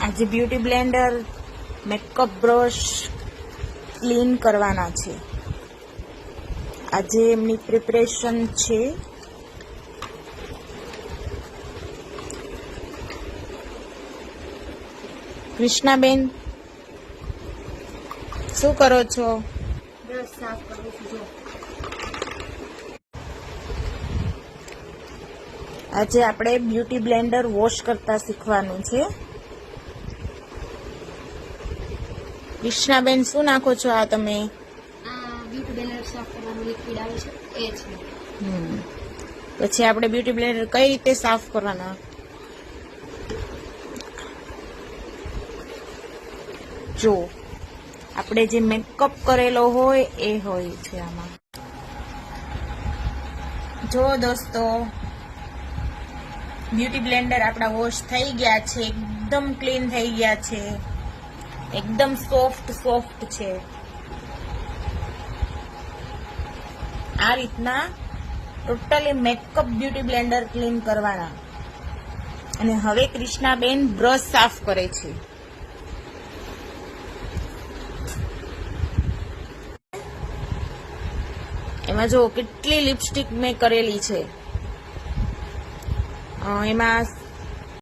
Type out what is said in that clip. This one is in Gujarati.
આજે beauty Blender makeup brush clean કરવાના છે. આજે એમની પ્રિપરેશન છે. કૃષ્ણાબેન શું કરો છો? બ્રશ સાફ કરું છું. આજે આપણે બ્યુટી બ્લેન્ડર વોશ કરતા શીખવાનું છે. કૃષ્ણાબેન શું નાખો છો આ તમે? આ બ્યુટી બ્લેન્ડર સાફ કરવાનું લિક્વિડ આવે છે એ છે. પછી આપણે બ્યુટી બ્લેન્ડર કઈ રીતે સાફ કરવાના? જો આપણે જે મેકઅપ કરેલો હોય એ હોય છે આમાં. જો દોસ્તો, બ્યુટી બ્લેન્ડર આપણા વોશ થઈ ગયા છે, એકદમ ક્લીન થઈ ગયા છે, એકદમ સોફ્ટ છે. આ રીતના totally makeup beauty Blender clean કરવાના. અને હવે કૃષ્ણાબેન બ્રશ સાફ કરે છે. એમાં જો કેટલી લિપસ્ટિક મેં કરેલી છે. એમાં